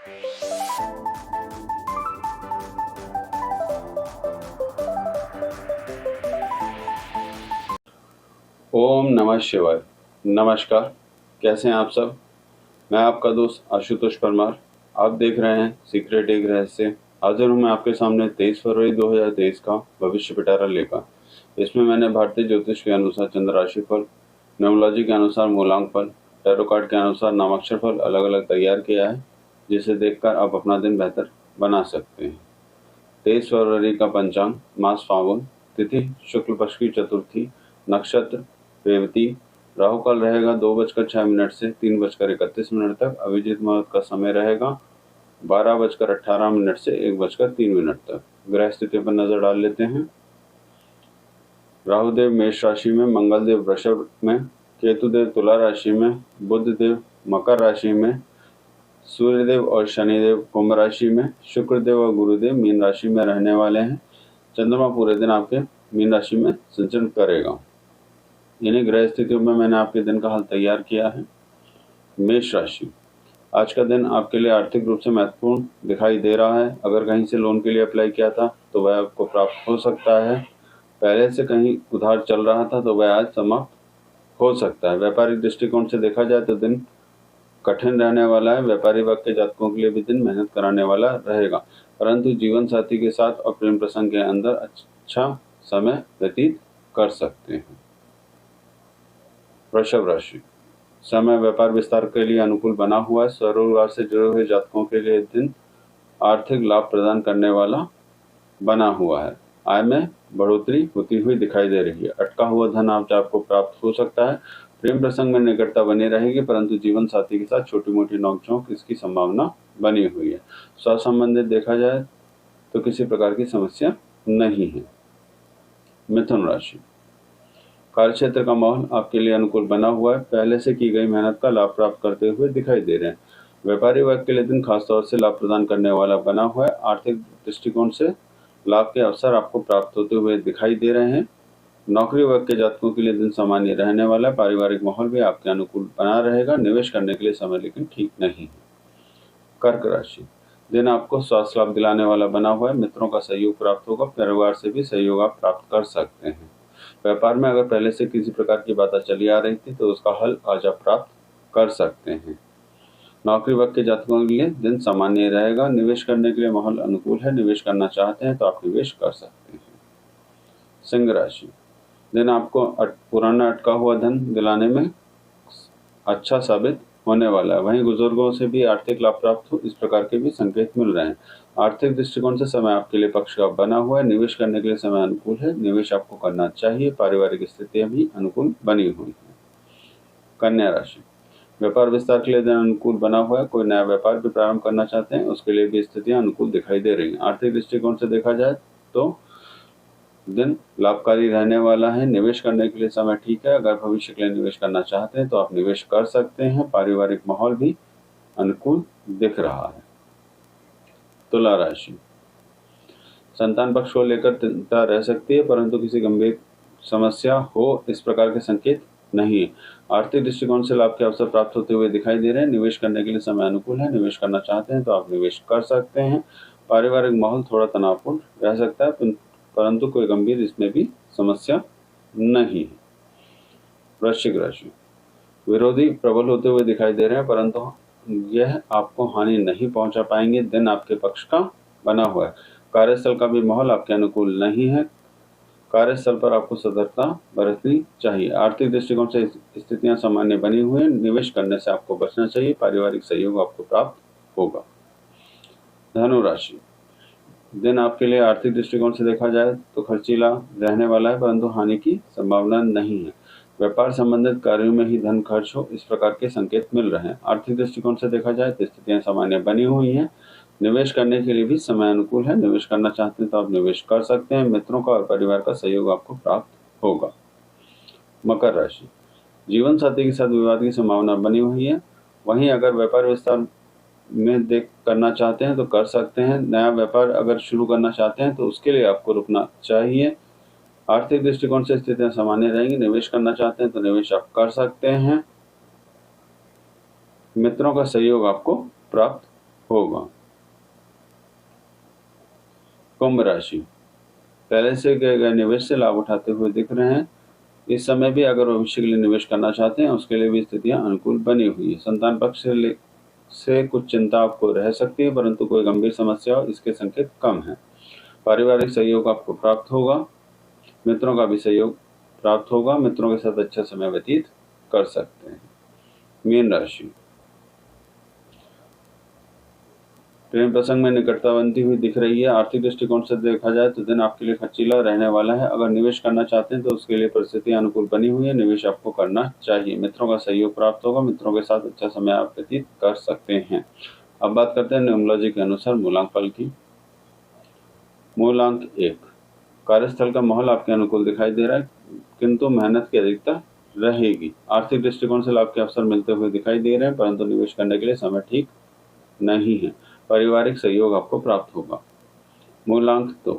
ओम नमः शिवाय। नमस्कार, कैसे हैं आप सब। मैं आपका दोस्त आशुतोष परमार। आप देख रहे हैं सीक्रेट एक रहस्य। हाजिर हूं मैं आपके सामने 23 फरवरी 2023 का भविष्य पिटारा लेकर। इसमें मैंने भारतीय ज्योतिष के अनुसार चंद्र राशि फल, न्यूमरोलॉजी के अनुसार मूलांक फल, टैरो कार्ड के अनुसार नामाक्षर फल अलग अलग तैयार किया है, जिसे देखकर आप अपना दिन बेहतर बना सकते हैं। 23 फरवरी का पंचांग, मास फागुन, तिथि शुक्ल पक्ष की चतुर्थी, नक्षत्र रेवती, राहु काल रहेगा 2:06 से 3:31 तक। अभिजीत मुहूर्त का समय रहेगा 12:18 से 1:03 तक। ग्रह स्थिति पर नजर डाल लेते हैं। राहुदेव मेष राशि में, मंगलदेव वृषभ में, केतुदेव तुला राशि में, बुधदेव मकर राशि में, सूर्यदेव और शनिदेव कुंभ राशि में, शुक्रदेव और गुरुदेव मीन राशि में रहने वाले हैं। चंद्रमा पूरे दिन आपके मीन राशि में संचरण करेगा। इन्हीं ग्रह स्थितियों में मैंने आपके दिन का हाल तैयार किया है। मेष राशि, आज का दिन आपके लिए आर्थिक रूप से महत्वपूर्ण दिखाई दे रहा है। अगर कहीं से लोन के लिए अप्लाई किया था तो वह आपको प्राप्त हो सकता है। पहले से कहीं उधार चल रहा था तो वह आज समाप्त हो सकता है। व्यापारिक दृष्टिकोण से देखा जाए तो दिन कठिन रहने वाला है। व्यापारी वर्ग के जातकों के लिए भी दिन मेहनत कराने वाला रहेगा, परंतु जीवन साथी के साथ और प्रेम प्रसंग के अंदर अच्छा समय व्यतीत कर सकते हैं। वृषभ राशि, समय व्यापार विस्तार के लिए अनुकूल बना हुआ है। स्वरोजगार से जुड़े हुए जातकों के लिए दिन आर्थिक लाभ प्रदान करने वाला बना हुआ है। आय में बढ़ोतरी होती हुई दिखाई दे रही है। अटका हुआ धन आपको प्राप्त हो सकता है। प्रेम प्रसंग में निकटता बनी रहेगी, परंतु जीवन साथी के साथ छोटी मोटी नोकझोंक इसकी संभावना बनी हुई है। स्वास्थ्य संबंधित देखा जाए तो किसी प्रकार की समस्या नहीं है। मिथुन राशि, कार्यक्षेत्र का माहौल आपके लिए अनुकूल बना हुआ है। पहले से की गई मेहनत का लाभ प्राप्त करते हुए दिखाई दे रहे हैं। व्यापारी वर्ग के लिए दिन खासतौर से लाभ प्रदान करने वाला बना हुआ है। आर्थिक दृष्टिकोण से लाभ के अवसर आपको प्राप्त होते हुए दिखाई दे रहे हैं। नौकरी वर्ग के जातकों के लिए दिन सामान्य रहने वाला है। पारिवारिक माहौल भी आपके अनुकूल बना रहेगा। निवेश करने के लिए समय लेकिन ठीक नहीं है। कर्क राशि, दिन आपको स्वास्थ्य लाभ दिलाने वाला बना हुआ है। मित्रों का सहयोग प्राप्त होगा। परिवार से भी सहयोग आप प्राप्त कर सकते हैं। व्यापार में अगर पहले से किसी प्रकार की बातें चली आ रही थी तो उसका हल आज आप प्राप्त कर सकते हैं। नौकरी वर्ग के जातकों के लिए दिन सामान्य रहेगा। निवेश करने के लिए माहौल अनुकूल है। निवेश करना चाहते हैं तो आप निवेश कर सकते हैं। सिंह राशि, दिन आपको पुराना अटका हुआ धन दिलाने में अच्छा साबित होने वाला है। वहीं बुजुर्गों से भी आर्थिक लाभ प्राप्त हो, इस प्रकार के भी संकेत मिल रहे हैं। आर्थिक दृष्टिकोण से समय आपके लिए पक्ष का बना हुआ है। निवेश करने के लिए समय अनुकूल है। निवेश आपको करना चाहिए। पारिवारिक स्थितियां भी अनुकूल बनी हुई हैं। कन्या राशि, व्यापार विस्तार के लिए दिन अनुकूल बना हुआ है। कोई नया व्यापार भी प्रारंभ करना चाहते हैं उसके लिए भी स्थितियां अनुकूल दिखाई दे रही हैं। आर्थिक दृष्टिकोण से देखा जाए तो दिन लाभकारी रहने वाला है। निवेश करने के लिए समय ठीक है। अगर भविष्य के लिए निवेश करना चाहते हैं तो आप निवेश कर सकते हैं। पारिवारिक माहौल भी अनुकूल दिख रहा है। तुला राशि, संतान पक्ष को लेकर चिंता रह सकती है, परंतु किसी गंभीर समस्या हो इस प्रकार के संकेत नहीं है। आर्थिक दृष्टिकोण से लाभ के अवसर प्राप्त होते हुए दिखाई दे रहे हैं। निवेश करने के लिए समय अनुकूल है। निवेश करना चाहते हैं तो आप निवेश कर सकते हैं। पारिवारिक माहौल थोड़ा तनावपूर्ण रह सकता है, परंतु कोई गंभीर इसमें भी समस्या नहीं है। वृश्चिक राशि, विरोधी प्रबल होते हुए दिखाई दे रहे हैं, परंतु यह आपको हानि नहीं पहुंचा पाएंगे। दिन आपके पक्ष का बना हुआ है। कार्यस्थल का भी माहौल आपके अनुकूल नहीं है। कार्यस्थल पर आपको सतर्कता बरतनी चाहिए। आर्थिक दृष्टिकोण से स्थितियां सामान्य बनी हुई हैं। निवेश करने से आपको बचना चाहिए। पारिवारिक सहयोग आपको प्राप्त होगा। धनु राशि, दिन आपके लिए आर्थिक दृष्टिकोण से देखा जाए तो खर्चीला रहने वाला है, परंतु हानि की संभावना नहीं है। व्यापार संबंधित कार्यों में ही धन खर्च हो इस प्रकार के संकेत मिल रहे हैं। आर्थिक दृष्टिकोण से देखा जाए तो स्थितियां सामान्य बनी हुई हैं। निवेश करने के लिए भी समय अनुकूल है। निवेश करना चाहते हैं तो आप निवेश कर सकते हैं। मित्रों का और परिवार का सहयोग आपको प्राप्त होगा। मकर राशि, जीवन साथी के साथ विवाद की संभावना बनी हुई है। वहीं अगर व्यापार विस्तार में देख करना चाहते हैं तो कर सकते हैं। नया व्यापार अगर शुरू करना चाहते हैं तो उसके लिए आपको रुकना चाहिए। आर्थिक दृष्टिकोण से स्थितियां सामान्य रहेंगी। निवेश करना चाहते हैं तो निवेश आप कर सकते हैं। मित्रों का सहयोग आपको प्राप्त होगा। कुंभ राशि, पहले से किए गए निवेश से लाभ उठाते हुए दिख रहे हैं। इस समय भी अगर भविष्य के लिए निवेश करना चाहते हैं उसके लिए भी स्थितियां अनुकूल बनी हुई है। संतान पक्ष से कुछ चिंता आपको रह सकती है, परंतु कोई गंभीर समस्या हो इसके संकेत कम है। पारिवारिक सहयोग आपको प्राप्त होगा, मित्रों का भी सहयोग प्राप्त होगा। मित्रों के साथ अच्छा समय व्यतीत कर सकते हैं। मीन राशि, प्रेम प्रसंग में निकटता बनती हुई दिख रही है। आर्थिक दृष्टिकोण से देखा जाए तो दिन आपके लिए खर्चीला रहने वाला है। अगर निवेश करना चाहते हैं तो उसके लिए परिस्थितियां अनुकूल बनी हुई है। निवेश आपको करना चाहिए। मित्रों का सहयोग प्राप्त होगा। मित्रों के साथ अच्छा समय आप व्यतीत कर सकते हैं। अब बात करते हैं न्यूमरोलॉजी के अनुसार मूलांक फल की। मूलांक 1, कार्यस्थल का माहौल आपके अनुकूल दिखाई दे रहा है, किंतु मेहनत की अधिकता रहेगी। आर्थिक दृष्टिकोण से लाभ के अवसर मिलते हुए दिखाई दे रहे हैं, परंतु निवेश करने के लिए समय ठीक नहीं है। पारिवारिक सहयोग आपको प्राप्त होगा। मूलांक 2,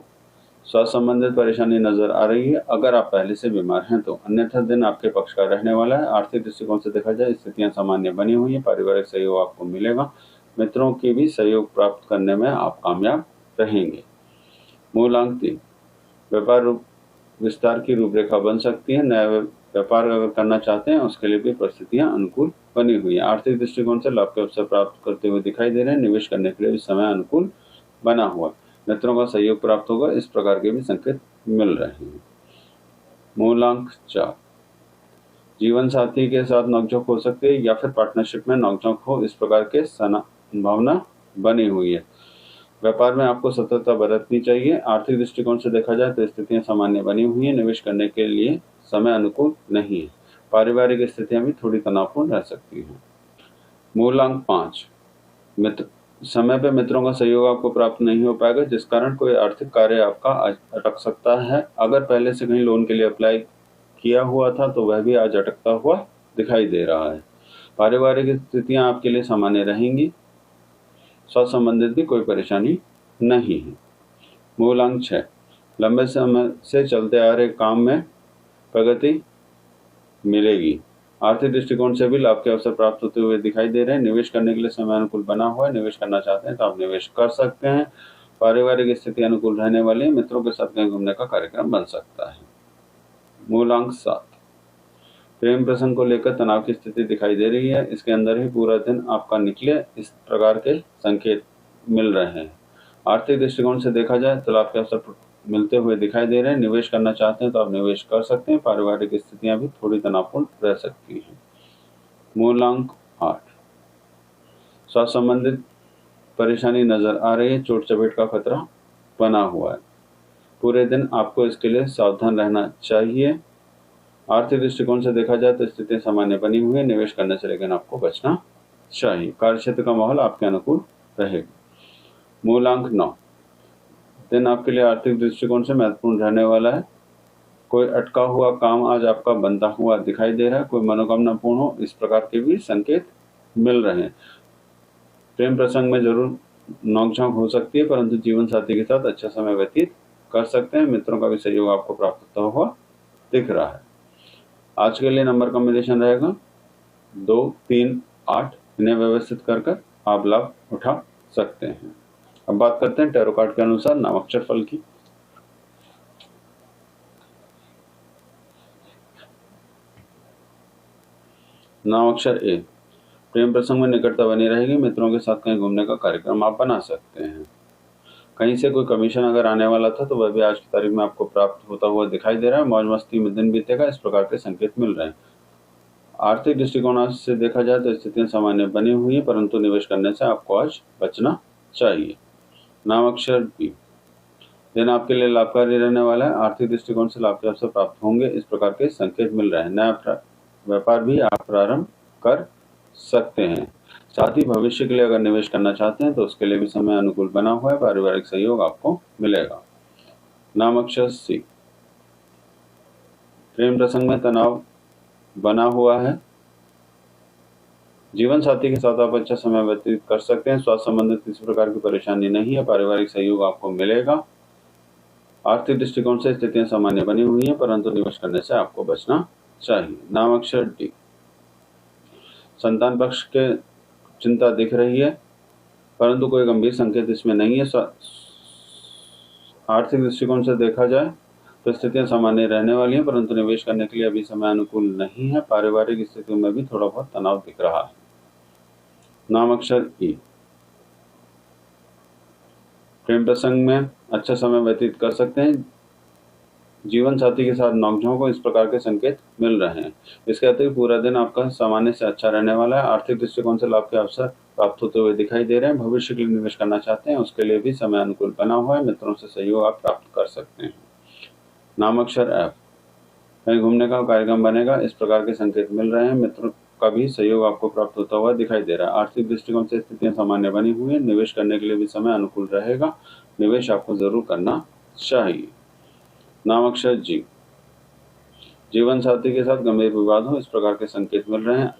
स्वास्थ्य संबंधित परेशानी नजर आ रही है। अगर आप पहले से बीमार हैं तो, अन्यथा दिन आपके पक्ष का रहने वाला है। आर्थिक दृष्टिकोण से देखा जाए स्थितियां सामान्य बनी हुई है। पारिवारिक सहयोग आपको मिलेगा। मित्रों की भी सहयोग प्राप्त करने में आप कामयाब रहेंगे। मूलांक 3, व्यापार विस्तार की रूपरेखा बन सकती है। नया व्यापार अगर करना चाहते हैं उसके लिए भी परिस्थितियां अनुकूल बनी हुई है। आर्थिक दृष्टिकोण से लाभ के अवसर प्राप्त करते हुए दिखाई दे रहे हैं। निवेश करने के लिए भी समय अनुकूल बना हुआ। मित्रों का सहयोग प्राप्त होगा। इस प्रकार के भी संकेत मिल रहे हैं। मूलांक 4, जीवन साथी के साथ नोकझोंक हो सकती है या फिर पार्टनरशिप में नोकझोंक हो, इस प्रकार के संभावना बनी हुई है। व्यापार में आपको सतर्कता बरतनी चाहिए। आर्थिक दृष्टिकोण से देखा जाए तो स्थितियां सामान्य बनी हुई है। निवेश करने के लिए समय अनुकूल नहीं है। पारिवारिक स्थितियां भी थोड़ी तनावपूर्ण रह सकती हैं। मूलांक 5, मित्र, समय पे मित्रों का सहयोग आपको प्राप्त नहीं हो पाएगा, जिस कारण कोई आर्थिक कार्य आपका अटक सकता है। अगर पहले से कहीं लोन के लिए अप्लाई किया हुआ था तो वह भी आज अटकता हुआ दिखाई दे रहा है। पारिवारिक स्थितियां आपके लिए सामान्य रहेंगी। स्वास्थ्य संबंधित भी कोई परेशानी नहीं है। मूलांक 6, लंबे समय से चलते आ रहे काम में प्रगति मिलेगी। आर्थिक दृष्टिकोण से भी लाभ के अवसर प्राप्त होते हुए दिखाई दे रहे हैं। निवेश करने के लिए समय अनुकूल बना हुआ है। निवेश करना चाहते हैं तो आप निवेश कर सकते हैं। पारिवारिक स्थिति अनुकूल रहने वाली है। मित्रों के साथ कहीं घूमने का कार्यक्रम बन सकता है। मूलांक 7, प्रेम प्रसंग को लेकर तनाव की स्थिति दिखाई दे रही है। इसके अंदर ही पूरा दिन आपका निकले, इस प्रकार के संकेत मिल रहे हैं। आर्थिक दृष्टिकोण से देखा जाए तो लाभ के अवसर मिलते हुए दिखाई दे रहे हैं। निवेश करना चाहते हैं तो आप निवेश कर सकते हैं। पारिवारिक स्थितियां भी थोड़ी तनावपूर्ण रह सकती हैं। मूलांक 8, स्वास्थ्य संबंधित परेशानी नजर आ रही है। चोट चपेट का खतरा बना हुआ है। पूरे दिन आपको इसके लिए सावधान रहना चाहिए। आर्थिक दृष्टिकोण से देखा जाए तो स्थिति सामान्य बनी हुई है। निवेश करने से लेकिन आपको बचना चाहिए। कार्यक्षेत्र का माहौल आपके अनुकूल रहेगा। मूलांक 9, दिन आपके लिए आर्थिक दृष्टिकोण से महत्वपूर्ण रहने वाला है। कोई अटका हुआ काम आज आपका बनता हुआ दिखाई दे रहा है। कोई मनोकामना पूर्ण हो, इस प्रकार के भी संकेत मिल रहे हैं। प्रेम प्रसंग में जरूर नोकझोंक हो सकती है, परंतु जीवन साथी के साथ अच्छा समय व्यतीत कर सकते हैं। मित्रों का भी सहयोग आपको प्राप्त होता हुआ दिख रहा है। आज के लिए नंबर कॉम्बिनेशन रहेगा 2, 3, 8। इन्हें व्यवस्थित कर आप लाभ उठा सकते हैं। अब बात करते हैं टैरो कार्ड के अनुसार नामाक्षर फल की। नामाक्षर ए, प्रेम प्रसंग में निकटता बनी रहेगी। मित्रों के साथ कहीं घूमने का कार्यक्रम आप बना सकते हैं। कहीं से कोई कमीशन अगर आने वाला था तो वह भी आज की तारीख में आपको प्राप्त होता हुआ दिखाई दे रहा है। मौज मस्ती में दिन बीतेगा, इस प्रकार के संकेत मिल रहे हैं। आर्थिक दृष्टिकोण से देखा जाए तो स्थितियां सामान्य बनी हुई है, परंतु निवेश करने से आपको आज बचना चाहिए। नामाक्षर बी, दिन आपके लिए लाभकारी रहने वाला है। आर्थिक दृष्टिकोण से लाभ के अवसर प्राप्त होंगे, इस प्रकार के संकेत मिल रहे हैं। नया व्यापार भी आप प्रारंभ कर सकते हैं। साथ ही भविष्य के लिए अगर निवेश करना चाहते हैं तो उसके लिए भी समय अनुकूल बना हुआ है। पारिवारिक सहयोग आपको मिलेगा। नामाक्षर सी, प्रेम प्रसंग में तनाव बना हुआ है। जीवन साथी के साथ आप अच्छा समय व्यतीत कर सकते हैं। स्वास्थ्य संबंधित किसी प्रकार की परेशानी नहीं है। पारिवारिक सहयोग आपको मिलेगा। आर्थिक दृष्टिकोण से स्थितियां सामान्य बनी हुई है, परंतु निवेश करने से आपको बचना चाहिए। नामाक्षर डी, संतान पक्ष के चिंता दिख रही है। परंतु कोई गंभीर संकेत इसमें नहीं है। आर्थिक दृष्टिकोण से देखा जाए तो स्थितियां सामान्य रहने वाली हैं, परंतु निवेश करने के लिए अभी समय अनुकूल नहीं है। पारिवारिक स्थितियों में भी थोड़ा बहुत तनाव दिख रहा है। नाम अक्षर ई। प्रेम प्रसंग में अच्छा समय व्यतीत कर सकते हैं। जीवन साथी के साथ नोकझोंक को इस प्रकार के संकेत मिल रहे हैं। इसके अतिरिक्त पूरा दिन आपका सामान्य से अच्छा रहने वाला है। आर्थिक दृष्टिकोण से लाभ के अवसर प्राप्त होते हुए दिखाई दे रहे हैं। भविष्य के लिए निवेश करना चाहते हैं, उसके लिए भी समय अनुकूल बना हुआ है। मित्रों से सहयोग आप प्राप्त कर सकते हैं। नाम अक्षर एफ। कहीं घूमने का कार्यक्रम बनेगा, इस प्रकार के संकेत मिल रहे हैं। मित्रों का भी सहयोग आपको प्राप्त होता हुआ दिखाई दे रहा है। आर्थिक दृष्टिकोण से स्थितियां सामान्य बनी हुई है। निवेश करने के लिए भी समय अनुकूल रहेगा। निवेश आपको जरूर करना चाहिए। नाम अक्षर जी। जीवन साथी के साथ गंभीर विवाद हो, इस प्रकार के संकेत मिल रहे हैं।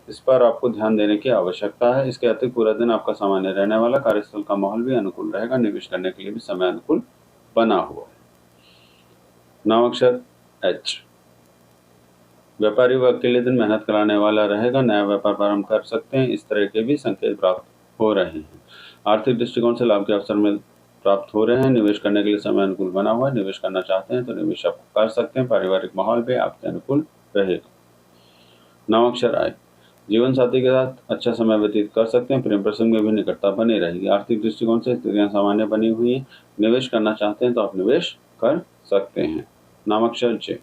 इस पर आपको ध्यान देने की आवश्यकता है। इसके अतिरिक्त पूरा दिन आपका सामान्य रहने वाला। कार्यस्थल का माहौल भी अनुकूल रहेगा। निवेश करने के लिए भी समय अनुकूल बना हुआ है। नाम अक्षर एच। व्यापारी वर्ग के लिए दिन मेहनत कराने वाला रहेगा। नया व्यापार प्रारंभ कर सकते हैं। इस तरह के भी संकेत प्राप्त हो रहे हैं। आर्थिक दृष्टिकोण से लाभ के अवसर में प्राप्त हो रहे हैं। निवेश करने के लिए समय अनुकूल बना हुआ है। निवेश करना चाहते हैं तो निवेश आप कर सकते हैं। पारिवारिक माहौल भी आपके अनुकूल रहेगा। नाम अक्षर आई। जीवन साथी के साथ अच्छा समय व्यतीत कर सकते हैं। प्रेम प्रसंग में भी निकटता बनी रहेगी। आर्थिक दृष्टिकोण से स्थितियां सामान्य बनी हुई है। निवेश करना चाहते हैं तो आप निवेश कर सकते हैं। नाम अक्षर जे।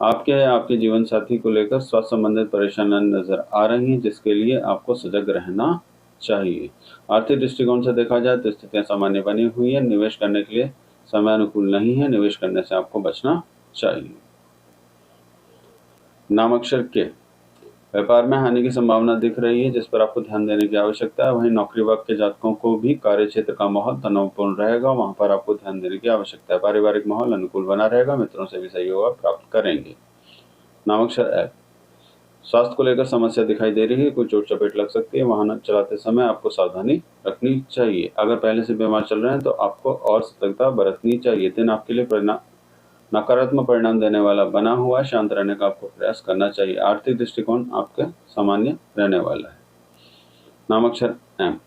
आपके जीवन साथी को लेकर स्वास्थ्य संबंधित परेशानियां नजर आ रही हैं, जिसके लिए आपको सजग रहना चाहिए। आर्थिक दृष्टिकोण से देखा जाए तो स्थितियां सामान्य बनी हुई है। निवेश करने के लिए समय अनुकूल नहीं है। निवेश करने से आपको बचना चाहिए। नाम अक्षर के। व्यापार में हानि की संभावना दिख रही है, जिस पर आपको ध्यान देने की आवश्यकता है। वहीं नौकरी वर्ग के जातकों को भी कार्य क्षेत्र का माहौल तनावपूर्ण रहेगा, वहां पर आपको ध्यान देने की आवश्यकता है। पारिवारिक माहौल अनुकूल बना रहेगा। मित्रों से भी सहयोग आप प्राप्त करेंगे। नाम अक्षर एफ। स्वास्थ्य को लेकर समस्या दिखाई दे रही है। कोई चोट चपेट लग सकती है। वाहन चलाते समय आपको सावधानी रखनी चाहिए। अगर पहले से बीमार चल रहे हैं तो आपको और सतर्कता बरतनी चाहिए। दिन आपके लिए नकारात्मक परिणाम देने वाला बना हुआ है। शांत रहने का आपको प्रयास करना चाहिए। आर्थिक दृष्टिकोण आपके सामान्य रहने वाला है। नाम अक्षर एम।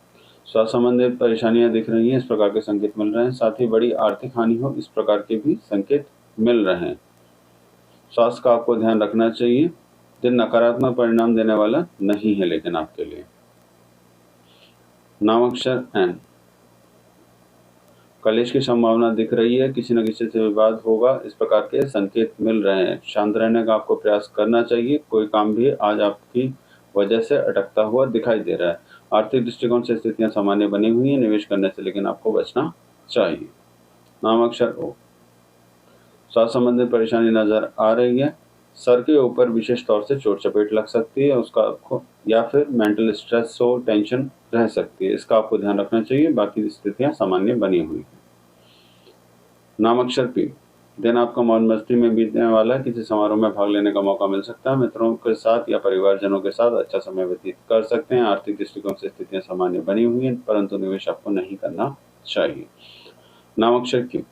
स्वास्थ्य संबंधित परेशानियां दिख रही हैं, इस प्रकार के संकेत मिल रहे हैं। साथ ही बड़ी आर्थिक हानि हो, इस प्रकार के भी संकेत मिल रहे हैं। स्वास्थ्य का आपको ध्यान रखना चाहिए। दिन नकारात्मक परिणाम देने वाला नहीं है लेकिन आपके लिए। नाम अक्षर एन। कलेश की संभावना दिख रही है। किसी न किसी से विवाद होगा, इस प्रकार के संकेत मिल रहे हैं। शांत रहने का आपको प्रयास करना चाहिए। कोई काम भी आज आपकी वजह से अटकता हुआ दिखाई दे रहा है। आर्थिक दृष्टिकोण से स्थितियां सामान्य बनी हुई है। निवेश करने से लेकिन आपको बचना चाहिए। नाम अक्षर ओ। स्वास्थ्य संबंधित परेशानी नजर आ रही है। सर के ऊपर विशेष तौर से चोट चपेट लग सकती है, उसका आपको या फिर मेंटल स्ट्रेस हो, टेंशन रह सकती है, इसका आपको ध्यान रखना चाहिए। बाकी स्थितियां सामान्य बनी हुई है। नाम अक्षर पी। दिन आपका मौज मस्ती में बीतने वाला है। किसी समारोह में भाग लेने का मौका मिल सकता है। मित्रों के साथ या परिवारजनों के साथ अच्छा समय व्यतीत कर सकते हैं। आर्थिक दृष्टिकोण से स्थितियां सामान्य बनी हुई है, परंतु निवेश आपको नहीं करना चाहिए। नाम अक्षर क्यू।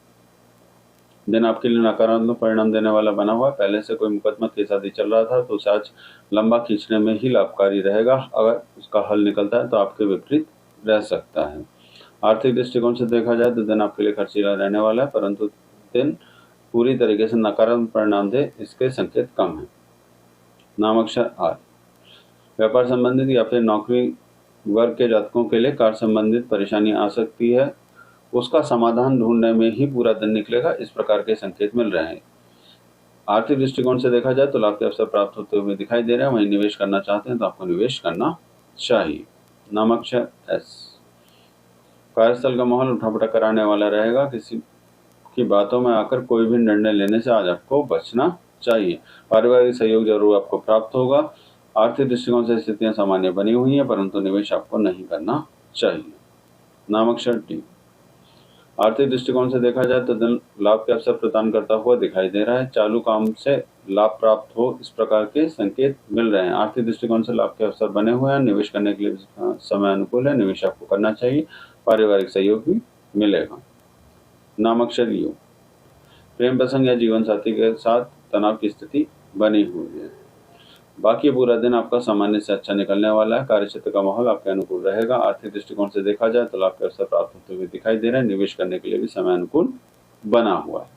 दिन आपके लिए नकारात्मक परिणाम देने वाला बना हुआ। पहले से कोई मुकदमा केस आदि चल रहा था तो उसे आज लंबा खींचने में ही लाभकारी रहेगा। अगर उसका हल निकलता है तो आपके विपरीत रह सकता है। आर्थिक दृष्टिकोण से देखा जाए तो दिन आपके लिए खर्चीला रहने वाला है, परंतु दिन पूरी तरीके से नकारात्मक परिणाम दे, इसके संकेत कम है। नाम अक्षर आर। व्यापार संबंधित या फिर नौकरी वर्ग के जातकों के लिए कार्य संबंधित परेशानी आ सकती है, उसका समाधान ढूंढने में ही पूरा दिन निकलेगा, इस प्रकार के संकेत मिल रहे हैं। आर्थिक दृष्टिकोण से देखा जाए तो लाभ के अवसर प्राप्त होते हुए दिखाई दे रहे हैं। वहीं निवेश करना चाहते हैं तो आपको निवेश करना चाहिए। नाम अक्षर एस। कार्यस्थल का माहौल उठापटक कराने वाला रहेगा। किसी की बातों में आकर कोई भी निर्णय लेने से आज आपको बचना चाहिए। पारिवारिक सहयोग जरूर आपको प्राप्त होगा। आर्थिक दृष्टिकोण से स्थितियां सामान्य बनी हुई है, परंतु निवेश आपको नहीं करना चाहिए। नाम अक्षर टी। आर्थिक दृष्टिकोण से देखा जाए तो दिन लाभ के अवसर प्रदान करता हुआ दिखाई दे रहा है। चालू काम से लाभ प्राप्त हो, इस प्रकार के संकेत मिल रहे हैं। आर्थिक दृष्टिकोण से लाभ के अवसर बने हुए हैं। निवेश करने के लिए समय अनुकूल है। निवेश आपको करना चाहिए। पारिवारिक सहयोग भी मिलेगा। नाम अक्षर यू। प्रेम प्रसंग या जीवन साथी के साथ तनाव की स्थिति बनी हुई है। बाकी पूरा दिन आपका सामान्य से अच्छा निकलने वाला है। कार्यक्षेत्र का माहौल आपके अनुकूल रहेगा। आर्थिक दृष्टिकोण से देखा जाए तो लाभ के अवसर प्राप्त होते हुए दिखाई दे रहे हैं। निवेश करने के लिए भी समय अनुकूल बना हुआ है।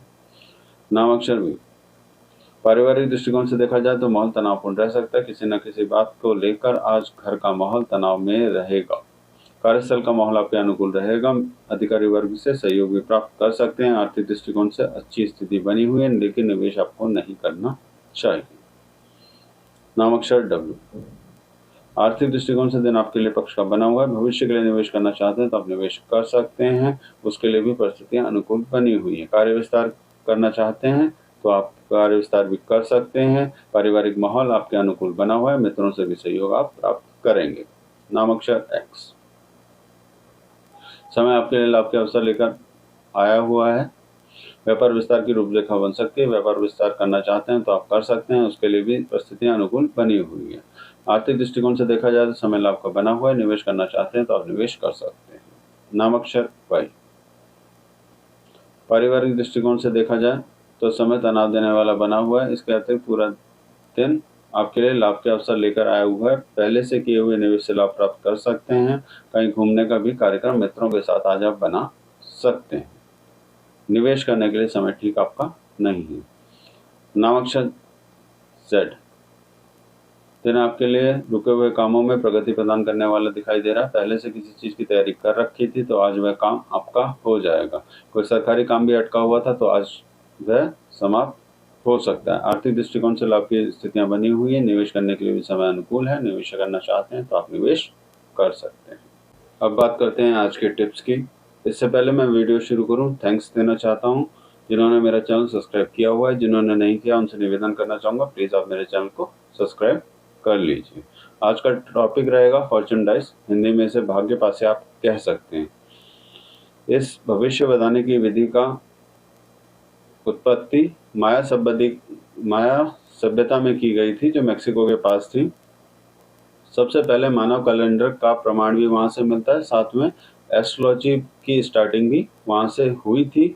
नामाक्षर भी। पारिवारिक दृष्टिकोण से देखा जाए तो माहौल तनावपूर्ण रह सकता है। किसी न किसी बात को लेकर आज घर का माहौल तनाव में रहेगा। कार्यस्थल का माहौल आपके अनुकूल रहेगा। अधिकारी वर्ग से सहयोग भी प्राप्त कर सकते हैं। आर्थिक दृष्टिकोण से अच्छी स्थिति बनी हुई है, लेकिन निवेश आपको नहीं करना चाहिए। नामाक्षर डब्ल्यू। आर्थिक दृष्टिकोण से दिन आपके लिए पक्ष का बना हुआ है। भविष्य के लिए निवेश करना चाहते हैं तो आप निवेश कर सकते हैं, उसके लिए भी परिस्थितियां अनुकूल बनी हुई है। कार्य विस्तार करना चाहते हैं तो आप कार्य विस्तार भी कर सकते हैं। पारिवारिक माहौल आपके अनुकूल बना हुआ है। मित्रों से भी सहयोग आप प्राप्त करेंगे। नामाक्षर एक्स। समय आपके लिए लाभ के अवसर लेकर आया हुआ है। व्यापार विस्तार की रूपरेखा बन सकती है। व्यापार विस्तार करना चाहते हैं तो आप कर सकते हैं, उसके लिए भी परिस्थितियां अनुकूल बनी हुई है। आर्थिक दृष्टिकोण से देखा जाए तो समय लाभ का बना हुआ है। निवेश करना चाहते हैं तो आप निवेश कर सकते हैं। नामाक्षर वाई। पारिवारिक दृष्टिकोण से देखा जाए तो समय तनाव देने वाला बना हुआ है। इसके अतिरिक्त पूरा दिन आपके लिए लाभ के अवसर लेकर आया हुआ है। पहले से किए हुए निवेश से लाभ प्राप्त कर सकते हैं। कहीं घूमने का भी कार्यक्रम मित्रों के साथ आज आप बना सकते हैं। निवेश करने के लिए समय ठीक आपका नहीं है। नामाक्षर जेड। दिन आपके लिए रुके हुए कामों में प्रगति प्रदान करने वाला दिखाई दे रहा है। पहले से किसी चीज की तैयारी कर रखी थी तो आज वह काम आपका हो जाएगा। कोई सरकारी काम भी अटका हुआ था तो आज वह समाप्त हो सकता है। आर्थिक दृष्टिकोण से लाभ की स्थितियां बनी हुई है। निवेश करने के लिए भी समय अनुकूल है। निवेश करना चाहते हैं तो आप निवेश कर सकते हैं। अब बात करते हैं आज के टिप्स की। इससे पहले मैं वीडियो शुरू करूं, थैंक्स देना चाहता हूं जिन्होंने मेरा चैनल सब्सक्राइब किया हुआ है। जिन्होंने नहीं किया उनसे निवेदन करना चाहूँगा, प्लीज़ आप मेरे चैनल को सब्सक्राइब कर लीजिए। आज का टॉपिक रहेगा फॉर्चून डाइस। हिंदी में इसे भाग्य पासे आप कह सकते हैं। इस भविष्य बताने की विधि का उत्पत्ति माया सभ्यता में की गई थी, जो मैक्सिको के पास थी। सबसे पहले मानव कैलेंडर का प्रमाण भी वहाँ से मिलता है। साथ में एस्ट्रोलॉजी की स्टार्टिंग भी वहाँ से हुई थी,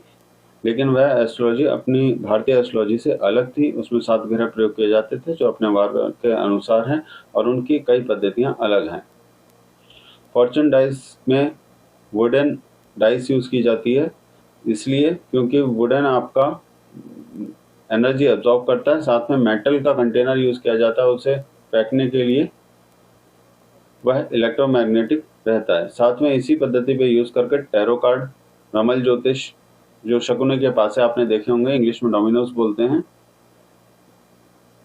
लेकिन वह एस्ट्रोलॉजी अपनी भारतीय एस्ट्रोलॉजी से अलग थी। उसमें 7 ग्रह प्रयोग किए जाते थे जो अपने वार के अनुसार हैं, और उनकी कई पद्धतियाँ अलग हैं। फॉर्चून डाइस में वुडन डाइस यूज़ की जाती है, इसलिए क्योंकि वुडन आपका एनर्जी एब्जॉर्ब करता है। साथ में मेटल का कंटेनर यूज़ किया जाता है उसे फेंकने के लिए, वह इलेक्ट्रोमैग्नेटिक रहता है। साथ में इसी पद्धति पे यूज़ करके टैरो कार्ड, रमल ज्योतिष जो शकुने के पास है आपने देखे होंगे, इंग्लिश में डोमिनोस बोलते हैं,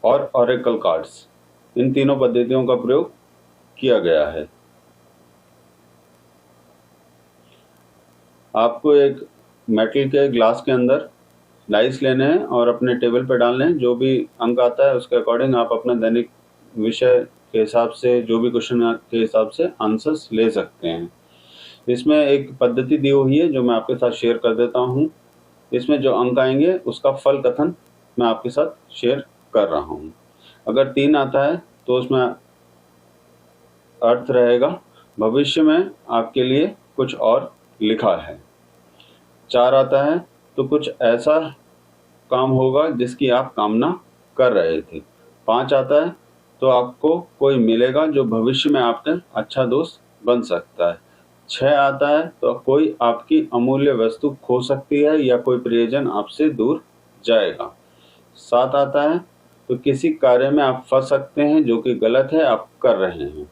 और ऑरेकल कार्ड्स, इन तीनों पद्धतियों का प्रयोग किया गया है। आपको एक मेटल के ग्लास के अंदर डाइस लेने हैं और अपने टेबल पर डालने हैं। जो भी अंक आता है उसके अकॉर्डिंग आप अपना दैनिक विषय के हिसाब से, जो भी क्वेश्चन के हिसाब से आंसर्स ले सकते हैं। इसमें एक पद्धति दी हुई है जो मैं आपके साथ शेयर कर देता हूँ। इसमें जो अंक आएंगे उसका फल कथन मैं आपके साथ शेयर कर रहा हूँ। अगर 3 आता है तो उसमें अर्थ रहेगा भविष्य में आपके लिए कुछ और लिखा है। 4 आता है तो कुछ ऐसा काम होगा जिसकी आप कामना कर रहे थे। 5 आता है तो आपको कोई मिलेगा जो भविष्य में आपका अच्छा दोस्त बन सकता है। 6 आता है तो कोई आपकी अमूल्य वस्तु खो सकती है या कोई प्रियजन आपसे दूर जाएगा। 7 आता है तो किसी कार्य में आप फंस सकते हैं जो कि गलत है, आप कर रहे हैं।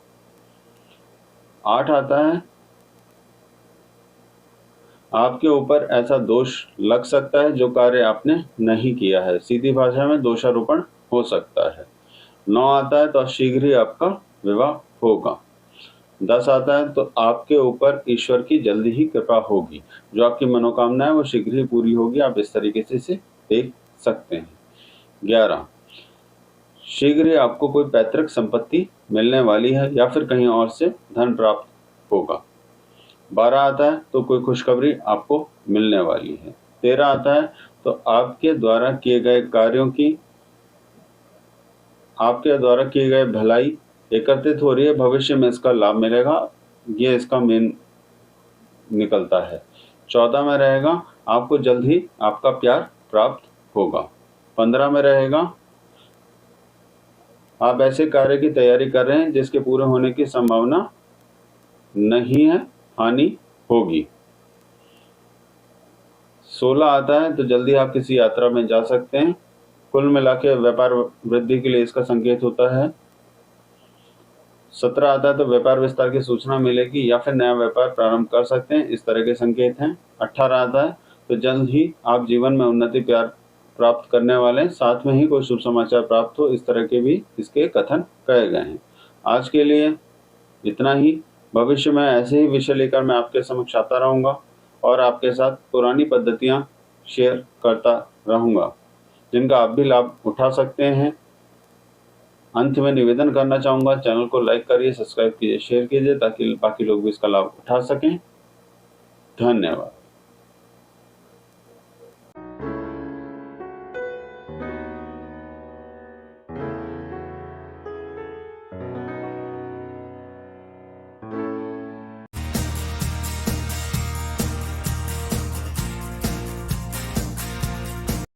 8 आता है आपके ऊपर ऐसा दोष लग सकता है जो कार्य आपने नहीं किया है। सीधी भाषा में दोषारोपण हो सकता है। 9 आता है तो शीघ्र ही आपका विवाह होगा। 10 आता है तो आपके ऊपर ईश्वर की जल्दी ही कृपा होगी। जो आपकी मनोकामना है वो शीघ्र ही पूरी होगी। आप इस तरीके से इसे देख सकते हैं। 11 शीघ्र ही आपको कोई पैतृक संपत्ति मिलने वाली है या फिर कहीं और से धन प्राप्त होगा। 12 आता है तो कोई खुशखबरी आपको मिलने वाली है। 13 आता है तो आपके द्वारा किए गए भलाई एकत्रित हो रही है, भविष्य में इसका लाभ मिलेगा, ये इसका मेन निकलता है। 14 में रहेगा आपको जल्द ही आपका प्यार प्राप्त होगा। 15 में रहेगा आप ऐसे कार्य की तैयारी कर रहे हैं जिसके पूरे होने की संभावना नहीं है, हानि होगी। 16 आता है तो जल्दी आप किसी यात्रा में जा सकते हैं। कुल मिला के व्यापार वृद्धि के लिए इसका संकेत होता है। 17 आता है तो व्यापार विस्तार की सूचना मिलेगी या फिर नया व्यापार प्रारंभ कर सकते हैं, इस तरह के संकेत हैं। 18 आता है तो जल्द ही आप जीवन में उन्नति प्यार प्राप्त करने वाले हैं, साथ में ही कोई शुभ समाचार प्राप्त हो, इस तरह के भी इसके कथन कहे गए हैं। आज के लिए इतना ही। भविष्य में ऐसे ही विषय लेकर मैं आपके समक्ष आता रहूँगा और आपके साथ पुरानी पद्धतियाँ शेयर करता रहूँगा जिनका आप भी लाभ उठा सकते हैं। अंत में निवेदन करना चाहूँगा, चैनल को लाइक करिए, सब्सक्राइब कीजिए, शेयर कीजिए ताकि बाकी लोग भी इसका लाभ उठा सकें। धन्यवाद।